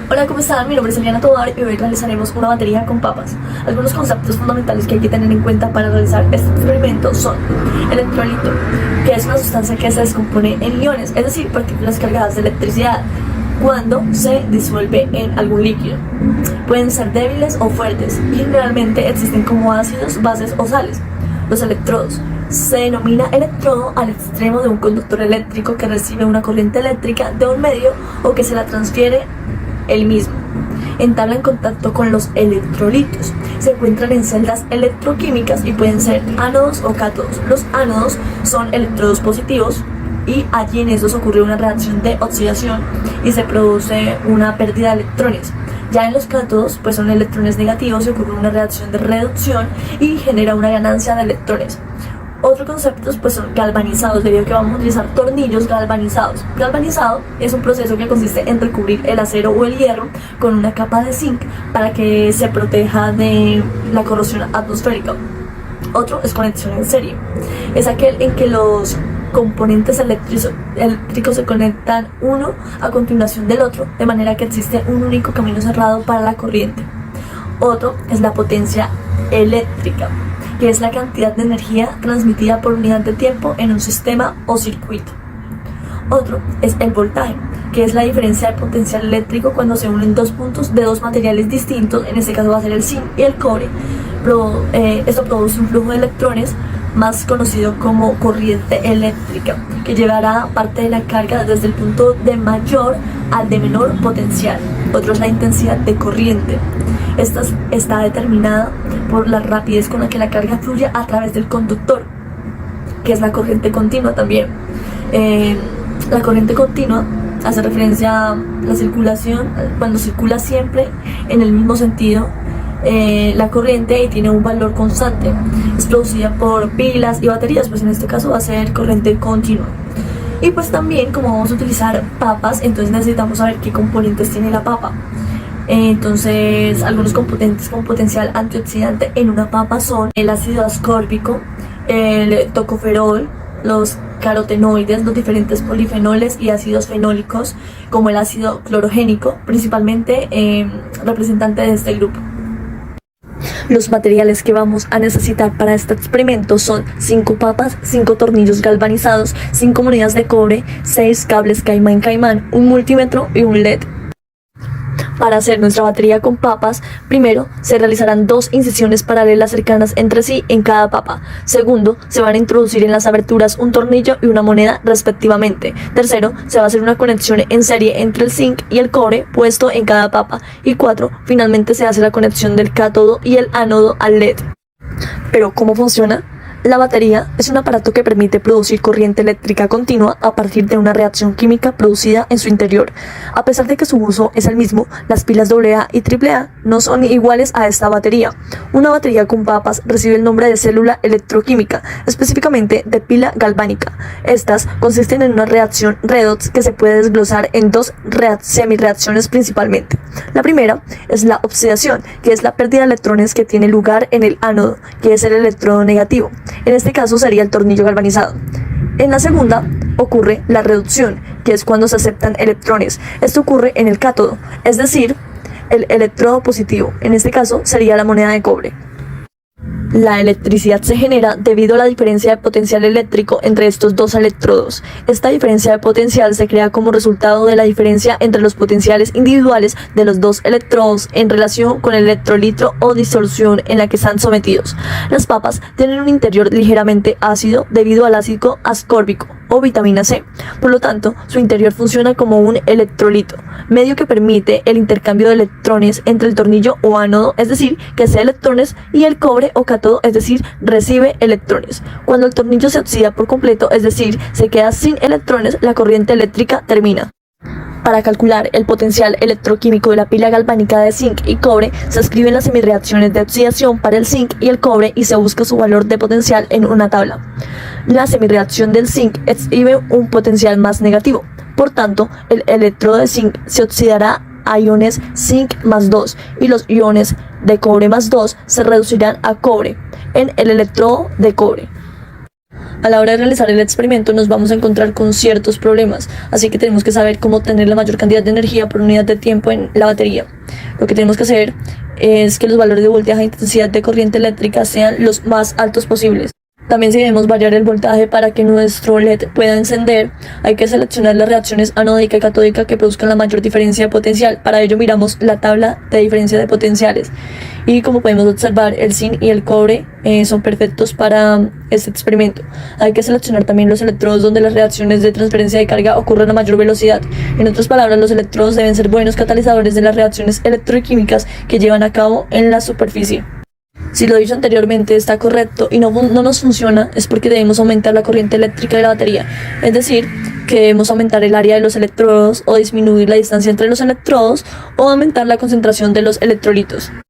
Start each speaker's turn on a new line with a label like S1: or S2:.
S1: Hola, ¿cómo están? Mi nombre es Eliana Tovar y hoy realizaremos una batería con papas. Algunos conceptos fundamentales que hay que tener en cuenta para realizar este experimento son electrolito, que es una sustancia que se descompone en iones, es decir, partículas cargadas de electricidad, cuando se disuelve en algún líquido. Pueden ser débiles o fuertes y generalmente existen como ácidos, bases o sales. Los electrodos. Se denomina electrodo al extremo de un conductor eléctrico que recibe una corriente eléctrica de un medio o que se la transfiere el mismo. Entablan contacto con los electrolitos. Se encuentran en celdas electroquímicas y pueden ser ánodos o cátodos. Los ánodos son electrodos positivos y allí en estos ocurre una reacción de oxidación y se produce una pérdida de electrones. Ya en los cátodos pues son electrones negativos y ocurre una reacción de reducción y genera una ganancia de electrones. Otros conceptos pues son galvanizados, debido a que vamos a utilizar tornillos galvanizados. Galvanizado es un proceso que consiste en recubrir el acero o el hierro con una capa de zinc para que se proteja de la corrosión atmosférica. Otro es conexión en serie. Es aquel en que los componentes eléctricos se conectan uno a continuación del otro, de manera que existe un único camino cerrado para la corriente. Otro es la potencia eléctrica, que es la cantidad de energía transmitida por unidad de tiempo en un sistema o circuito. Otro es el voltaje, que es la diferencia de potencial eléctrico cuando se unen dos puntos de dos materiales distintos, en este caso va a ser el zinc y el cobre. Esto produce un flujo de electrones, más conocido como corriente eléctrica, que llevará parte de la carga desde el punto de mayor al de menor potencial. Otro es la intensidad de corriente. Esta está determinada por la rapidez con la que la carga fluye a través del conductor, que es la corriente continua también. La corriente continua hace referencia a la circulación, cuando circula siempre en el mismo sentido la corriente y tiene un valor constante. Es producida por pilas y baterías, pues en este caso va a ser corriente continua. Y pues también, como vamos a utilizar papas, entonces necesitamos saber qué componentes tiene la papa. Entonces, algunos componentes con potencial antioxidante en una papa son el ácido ascórbico, el tocoferol, los carotenoides, los diferentes polifenoles y ácidos fenólicos, como el ácido clorogénico, principalmente representante de este grupo. Los materiales que vamos a necesitar para este experimento son 5 papas, 5 tornillos galvanizados, 5 monedas de cobre, 6 cables caimán, un multímetro y un LED. Para hacer nuestra batería con papas, primero se realizarán 2 incisiones paralelas cercanas entre sí en cada papa. Segundo, se van a introducir en las aberturas un tornillo y una moneda respectivamente. Tercero, se va a hacer una conexión en serie entre el zinc y el cobre puesto en cada papa. Y 4, finalmente se hace la conexión del cátodo y el ánodo al LED. ¿Pero cómo funciona? La batería es un aparato que permite producir corriente eléctrica continua a partir de una reacción química producida en su interior. A pesar de que su uso es el mismo, las pilas AA y AAA no son iguales a esta batería. Una batería con papas recibe el nombre de célula electroquímica, específicamente de pila galvánica. Estas consisten en una reacción redox que se puede desglosar en 2 semireacciones principalmente. La primera es la oxidación, que es la pérdida de electrones que tiene lugar en el ánodo, que es el electrodo negativo. En este caso sería el tornillo galvanizado. En la segunda ocurre la reducción, que es cuando se aceptan electrones. Esto ocurre en el cátodo, es decir, el electrodo positivo. En este caso sería la moneda de cobre. La electricidad se genera debido a la diferencia de potencial eléctrico entre estos dos electrodos. Esta diferencia de potencial se crea como resultado de la diferencia entre los potenciales individuales de los dos electrodos en relación con el electrolito o disolución en la que están sometidos. Las papas tienen un interior ligeramente ácido debido al ácido ascórbico o vitamina C. Por lo tanto, su interior funciona como un electrolito, medio que permite el intercambio de electrones entre el tornillo o ánodo, es decir, que sea electrones, y el cobre o cátodo, es decir, recibe electrones. Cuando el tornillo se oxida por completo, es decir, se queda sin electrones, la corriente eléctrica termina. Para calcular el potencial electroquímico de la pila galvánica de zinc y cobre, se escriben las semireacciones de oxidación para el zinc y el cobre y se busca su valor de potencial en una tabla. La semireacción del zinc exhibe un potencial más negativo. Por tanto, el electrodo de zinc se oxidará a iones zinc más 2 y los iones de cobre más 2 se reducirán a cobre en el electrodo de cobre. A la hora de realizar el experimento nos vamos a encontrar con ciertos problemas, así que tenemos que saber cómo obtener la mayor cantidad de energía por unidad de tiempo en la batería. Lo que tenemos que hacer es que los valores de voltaje e intensidad de corriente eléctrica sean los más altos posibles. También, si debemos variar el voltaje para que nuestro LED pueda encender, hay que seleccionar las reacciones anódica y catódica que produzcan la mayor diferencia de potencial. Para ello miramos la tabla de diferencia de potenciales y, como podemos observar, el zinc y el cobre son perfectos para este experimento. Hay que seleccionar también los electrodos donde las reacciones de transferencia de carga ocurren a mayor velocidad. En otras palabras, los electrodos deben ser buenos catalizadores de las reacciones electroquímicas que llevan a cabo en la superficie. Si lo dicho anteriormente está correcto y no nos funciona, es porque debemos aumentar la corriente eléctrica de la batería, es decir, que debemos aumentar el área de los electrodos o disminuir la distancia entre los electrodos o aumentar la concentración de los electrolitos.